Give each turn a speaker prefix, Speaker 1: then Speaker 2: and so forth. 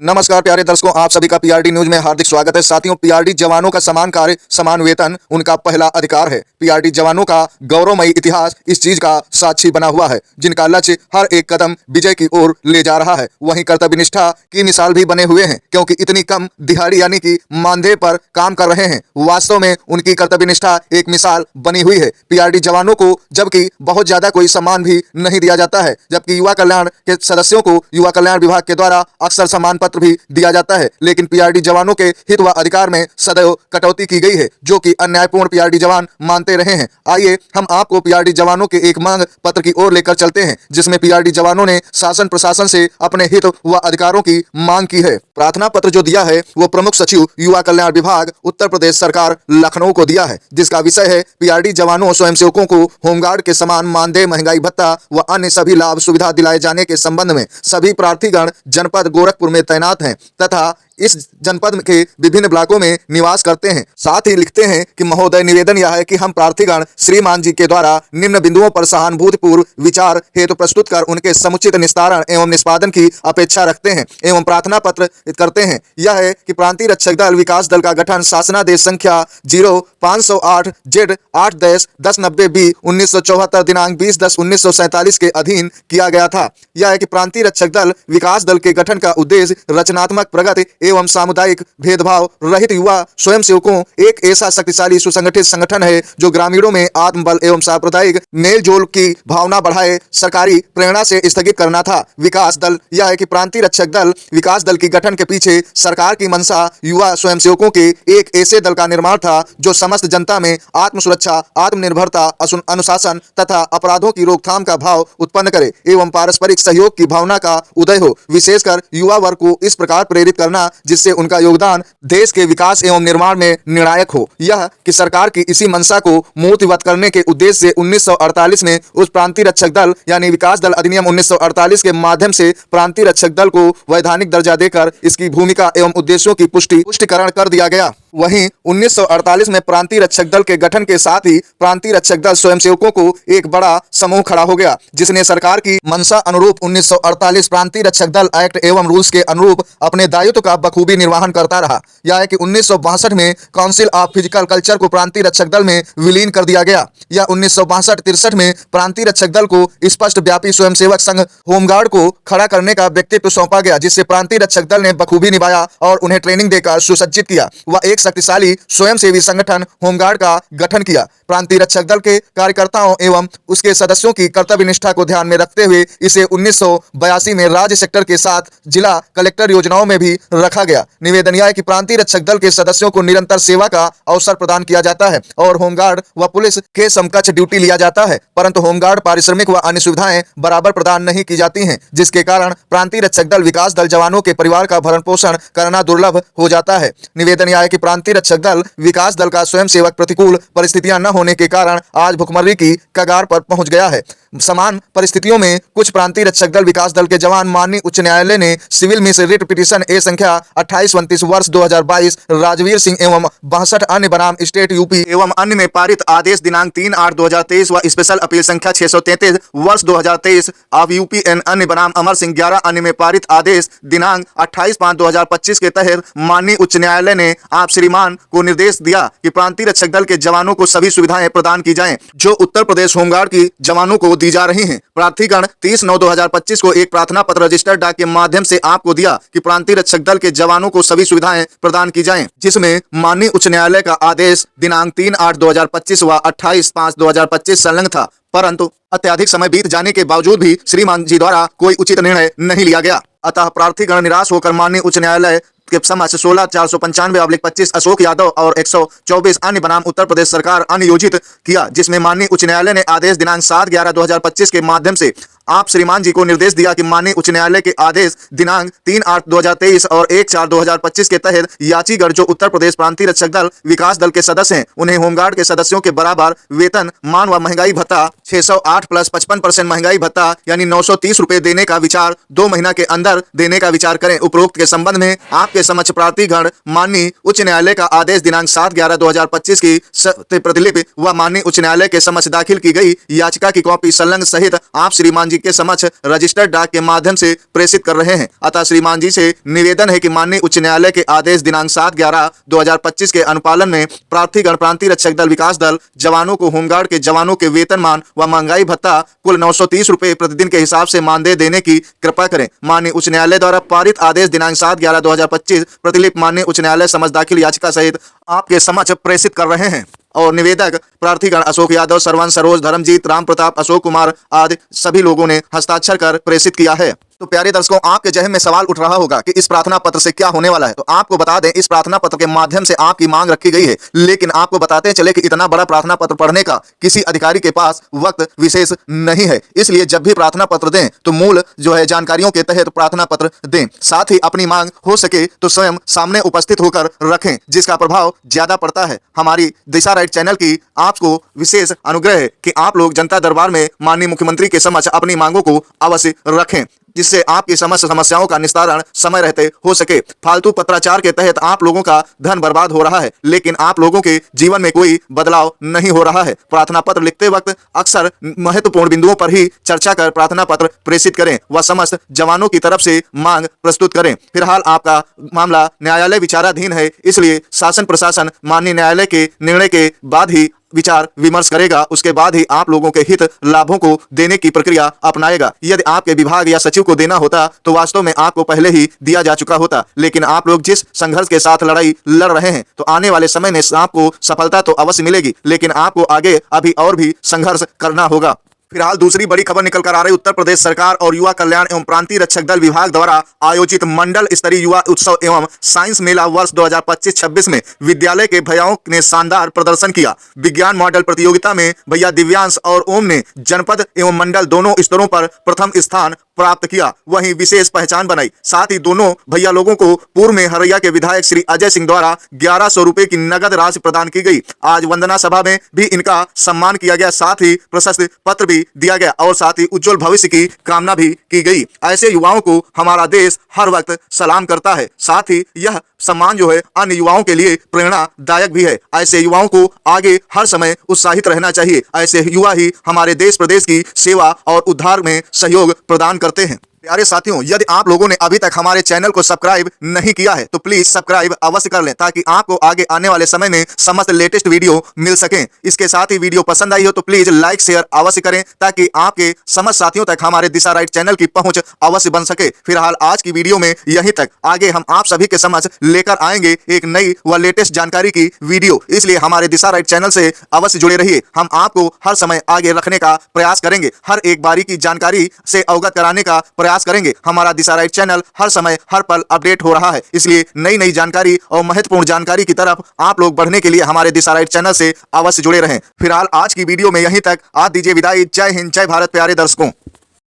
Speaker 1: नमस्कार प्यारे दर्शकों, आप सभी का पीआरडी न्यूज में हार्दिक स्वागत है। साथियों, पीआरडी जवानों का समान कार्य समान वेतन उनका पहला अधिकार है। पीआरडी जवानों का गौरवमयी इतिहास इस चीज का साक्षी बना हुआ है, जिनका लक्ष्य हर एक कदम विजय की ओर ले जा रहा है। वहीं कर्तव्यनिष्ठा की मिसाल भी बने हुए हैं, क्योंकि इतनी कम दिहाड़ी यानी कि मानदेय पर काम कर रहे हैं। वास्तव में उनकी कर्तव्यनिष्ठा एक मिसाल बनी हुई है। पीआरडी जवानों को जबकि बहुत ज्यादा कोई सम्मान भी नहीं दिया जाता है, जबकि युवा कल्याण के सदस्यों को युवा कल्याण विभाग के द्वारा अक्सर सम्मान पत्र भी दिया जाता है, लेकिन पीआरडी जवानों के हित व अधिकार में सदैव कटौती की गई है, जो कि अन्यायपूर्ण पीआरडी जवान मानते रहे हैं। आइए हम आपको पीआरडी जवानों के एक मांग पत्र की ओर लेकर चलते हैं, जिसमें पीआरडी जवानों ने शासन प्रशासन से अपने हित व अधिकारों की मांग की है। प्रार्थना पत्र जो दिया है वो प्रमुख सचिव युवा कल्याण विभाग उत्तर प्रदेश सरकार लखनऊ को दिया है, जिसका विषय है पीआरडी जवानों स्वयंसेवकों को होमगार्ड के समान मानदेय, महंगाई भत्ता व अन्य सभी लाभ सुविधा दिलाए जाने के संबंध में सभी प्रार्थीगण जनपद गोरखपुर में तैनात हैं तथा इस जनपद के विभिन्न ब्लॉकों में निवास करते हैं। साथ ही लिखते हैं कि महोदय, निवेदन यह है कि हम प्रार्थीगण श्रीमान जी के द्वारा निम्न बिंदुओं पर सहानुभूतिपूर्व विचार हेतु प्रस्तुत कर उनके समुचित निस्तारण एवं निष्पादन की अपेक्षा रखते हैं एवं प्रार्थना पत्र करते हैं। यह है कि प्रांतीय रक्षक दल विकास दल का गठन शासनादेश संख्या 0508 Z 8-1090B 1974 दिनांक 20-10-1947 के अधीन किया गया था। यह है कि प्रांतीय रक्षक दल विकास दल के गठन का उद्देश्य रचनात्मक प्रगति एवं सामुदायिक भेदभाव रहित युवा स्वयंसेवकों एक ऐसा शक्तिशाली सुसंगठित संगठन है जो ग्रामीणों में आत्मबल एवं सांप्रदायिक मेलजोल की भावना बढ़ाए, सरकारी प्रेरणा से स्थगित करना था। विकास दल यह है कि प्रांतीय रक्षक दल विकास दल की गठन के पीछे सरकार की मंशा युवा स्वयंसेवकों के एक ऐसे दल का निर्माण था जो समस्त जनता में आत्म सुरक्षा, आत्मनिर्भरता, अनुशासन तथा अपराधों की रोकथाम का भाव उत्पन्न करे एवं पारस्परिक सहयोग की भावना का उदय हो। विशेषकर युवा वर्ग को इस प्रकार प्रेरित करना जिससे उनका योगदान देश के विकास एवं निर्माण में निर्णायक हो। यह कि सरकार की इसी मंशा को मूर्तिवत करने के उद्देश्य से 1948 में उस प्रांतीय रक्षक दल यानी विकास दल अधिनियम 1948 के माध्यम से प्रांतीय रक्षक दल को वैधानिक दर्जा देकर इसकी भूमिका एवं उद्देश्यों की पुष्टिकरण कर दिया गया। वहीं 1948 में प्रांतीय रक्षक दल के गठन के साथ ही प्रांतीय रक्षक दल स्वयंसेवकों को एक बड़ा समूह खड़ा हो गया, जिसने सरकार की मंशा अनुरूप 1948 प्रांतीय रक्षक दल एक्ट एवं रूल्स के अनुरूप अपने दायित्व का बखूबी निर्वहन करता रहा। यह है कि 1962 में काउंसिल ऑफ फिजिकल कल्चर को प्रांतीय रक्षक दल में विलीन कर दिया गया। यह 1962-63 में प्रांतीय रक्षक दल को स्पष्ट व्यापी स्वयंसेवक संघ होमगार्ड को खड़ा करने का व्यक्तित्व सौंपा गया, जिससे प्रांतीय रक्षक दल ने बखूबी निभाया और उन्हें ट्रेनिंग देकर सुसज्जित किया। वह एक शक्तिशाली स्वयंसेवी संगठन होमगार्ड का गठन किया। प्रांतीय रक्षक दल के कार्यकर्ताओं एवं उसके सदस्यों की कर्तव्य निष्ठा को ध्यान में रखते हुए इसे 1982 में राज्य सेक्टर के साथ जिला कलेक्टर योजनाओं में भी रखा गया। निवेदन यह है कि प्रांतीय रक्षक दल के सदस्यों को निरंतर सेवा का अवसर प्रदान किया जाता है और होमगार्ड व पुलिस के समकक्ष ड्यूटी लिया जाता है, परंतु होमगार्ड पारिश्रमिक व अन्य सुविधाएं बराबर प्रदान नहीं की जाती हैं, जिसके कारण प्रांतीय रक्षक दल विकास दल जवानों के परिवार का भरण पोषण करना दुर्लभ हो जाता है। निवेदन यह है कि प्रांतीय रक्षक दल विकास दल का स्वयंसेवक प्रतिकूल परिस्थितियां न होने के कारण आज भुखमरी की कगार पर पहुंच गया है। समान परिस्थितियों में कुछ प्रांतीय रक्षक दल विकास दल के जवान माननीय उच्च न्यायालय ने सिविल में से रिट पिटीशन ए संख्या 2829 वर्ष 2022 राजवीर सिंह एवं 62 अन्य बनाम स्टेट यूपी एवं अन्य में पारित आदेश दिनांक 3/8/2023 व स्पेशल अपील संख्या 633 वर्ष 2023 ऑफ यूपी एंड अन्य बनाम अमर सिंह 11 अन्य में पारित आदेश दिनांक 28/5/2025 के तहत माननीय उच्च न्यायालय ने आप श्रीमान को निर्देश दिया कि प्रांतीय रक्षक दल के जवानों को सभी सुविधाएं प्रदान की जाएं जो उत्तर प्रदेश होमगार्ड की जवानों को दी जा रही हैं। प्रार्थीगण 30/9/2025 को एक प्रार्थना पत्र रजिस्टर्ड डाक के माध्यम से आपको दिया कि प्रांतीय रक्षक दल के जवानों को सभी सुविधाएं प्रदान की जाएं, जिसमें माननीय उच्च न्यायालय का आदेश दिनांक 3/8/2025 व 28/5/2025 संलग्न था, परंतु अत्यधिक समय बीत जाने के बावजूद भी श्रीमान जी द्वारा कोई उचित निर्णय नहीं लिया गया। अतः प्रार्थीगण निराश होकर माननीय उच्च न्यायालय के समक्ष 16/495/25 अशोक यादव और 124 अन्य बनाम उत्तर प्रदेश सरकार अनुयोजित किया, जिसमें माननीय उच्च न्यायालय ने आदेश दिनांक 7/11/2025 के माध्यम से आप श्रीमान जी को निर्देश दिया कि माननीय उच्च न्यायालय के आदेश दिनांक 3/8/2023 और 1/4/2025 के तहत याचीगढ़ जो उत्तर प्रदेश प्रांतीय रक्षक दल विकास दल के सदस्य हैं, उन्हें होमगार्ड के सदस्यों के बराबर वेतन मान व महंगाई भत्ता 608 प्लस 55% महंगाई भत्ता यानी 930 रुपए देने का विचार 2 महीना के अंदर देने का विचार करें। उपरोक्त के संबंध में आपके समक्ष प्रार्थीगण माननीय उच्च न्यायालय का आदेश दिनांक 7/11/2025 की प्रतिलिपि व माननीय उच्च न्यायालय के समक्ष दाखिल की गई याचिका की कॉपी संलग्न सहित आप श्रीमान जी के समक्ष रजिस्टर्ड डाक के माध्यम से प्रेषित कर रहे हैं। अतः श्रीमान जी से निवेदन है कि माननीय उच्च न्यायालय के आदेश दिनांक 7/11/2025 के अनुपालन में प्रार्थीगण प्रांतीय रक्षक दल विकास दल जवानों को होमगार्ड के जवानों के वेतनमान व महंगाई भत्ता कुल 930 रुपये प्रतिदिन के हिसाब से मानदेय देने की कृपा करें। माननीय उच्च न्यायालय द्वारा पारित आदेश दिनांक 7/11/2025 प्रतिलिपि माननीय उच्च न्यायालय समक्ष दाखिल याचिका सहित आपके समक्ष प्रेषित कर रहे हैं। और निवेदक प्रार्थीगण अशोक यादव, सरवन, सरोज, धर्मजीत, राम प्रताप, अशोक कुमार आदि सभी लोगों ने हस्ताक्षर कर प्रेषित किया है। तो प्यारे दर्शकों, आपके जहन में सवाल उठ रहा होगा कि इस प्रार्थना पत्र से क्या होने वाला है। तो आपको बता दें, इस प्रार्थना पत्र के माध्यम से आपकी मांग रखी गई है, लेकिन आपको बताते चले कि इतना बड़ा प्रार्थना पत्र पढ़ने का किसी अधिकारी के पास वक्त विशेष नहीं है। इसलिए जब भी प्रार्थना पत्र दें तो मूल जानकारियों के तहत प्रार्थना पत्र दें। साथ ही अपनी मांग हो सके तो स्वयं सामने उपस्थित होकर रखें, जिसका प्रभाव ज्यादा पड़ता है। हमारी दिशा राइट चैनल की आपको विशेष अनुग्रह है कि आप लोग जनता दरबार में माननीय मुख्यमंत्री के समक्ष अपनी मांगों को अवश्य रखें, जिससे आपकी समस्त समस्याओं का निस्तारण समय रहते हो सके। फालतू पत्राचार के तहत आप लोगों का धन बर्बाद हो रहा है, लेकिन आप लोगों के जीवन में कोई बदलाव नहीं हो रहा है। प्रार्थना पत्र लिखते वक्त अक्सर महत्वपूर्ण बिंदुओं पर ही चर्चा कर प्रार्थना पत्र प्रेषित करें व समस्त जवानों की तरफ से मांग प्रस्तुत करें। फिलहाल आपका मामला न्यायालय विचाराधीन है, इसलिए शासन प्रशासन माननीय न्यायालय के निर्णय के बाद ही विचार विमर्श करेगा। उसके बाद ही आप लोगों के हित लाभों को देने की प्रक्रिया अपनाएगा। यदि आपके विभाग या सचिव को देना होता तो वास्तव में आपको पहले ही दिया जा चुका होता, लेकिन आप लोग जिस संघर्ष के साथ लड़ाई लड़ रहे हैं तो आने वाले समय में आपको सफलता तो अवश्य मिलेगी, लेकिन आपको आगे अभी और भी संघर्ष करना होगा। फिलहाल दूसरी बड़ी खबर निकल कर आ रही, उत्तर प्रदेश सरकार और युवा कल्याण एवं प्रांतीय रक्षक दल विभाग द्वारा आयोजित मंडल स्तरीय युवा उत्सव एवं साइंस मेला वर्ष 2025-26 में विद्यालय के भैयाओं ने शानदार प्रदर्शन किया। विज्ञान मॉडल प्रतियोगिता में भैया दिव्यांश और ओम ने जनपद एवं मंडल दोनों स्तरों पर प्रथम स्थान प्राप्त किया, वहीं विशेष पहचान बनाई। साथ ही दोनों भैया लोगों को पूर्व में हरैया के विधायक श्री अजय सिंह द्वारा 1100 रुपए की नगद राशि प्रदान की गई। आज वंदना सभा में भी इनका सम्मान किया गया, साथ ही प्रशस्ति पत्र भी दिया गया और साथ ही उज्जवल भविष्य की कामना भी की गई। ऐसे युवाओं को हमारा देश हर वक्त सलाम करता है। साथ ही यह सम्मान अन्य युवाओं के लिए प्रेरणादायक भी है। ऐसे युवाओं को आगे हर समय उत्साहित रहना चाहिए। ऐसे युवा ही हमारे देश प्रदेश की सेवा और उद्धार में सहयोग प्रदान करते हैं। प्यारे साथियों, यदि आप लोगों ने अभी तक हमारे चैनल को सब्सक्राइब नहीं किया है तो प्लीज सब्सक्राइब अवश्य कर लें, ताकि आपको आगे आने वाले समय में समस्त लेटेस्ट वीडियो मिल सकें। इसके साथ ही वीडियो पसंद आई हो तो प्लीज लाइक शेयर अवश्य करें, ताकि आपके समस्त साथियों तक हमारे दिशा राइट चैनल की पहुंच अवश्य बन सके। फिलहाल आज की वीडियो में यहीं तक। आगे हम आप सभी के समक्ष लेकर आएंगे एक नई व लेटेस्ट जानकारी की वीडियो, इसलिए हमारे दिशा राइट चैनल से अवश्य जुड़े रहिए। हम आपको हर समय आगे रखने का प्रयास करेंगे, हर एक बारीकी जानकारी से अवगत कराने का प्रयास करेंगे। हमारा दिशा राइट चैनल हर समय हर पल अपडेट हो रहा है, इसलिए नई नई जानकारी और महत्वपूर्ण जानकारी की तरफ आप लोग बढ़ने के लिए हमारे दिशा राइट चैनल से अवश्य जुड़े रहें। फिलहाल आज की वीडियो में यहीं तक। आज दीजिए विदाई। जय हिंद, जय भारत प्यारे दर्शकों।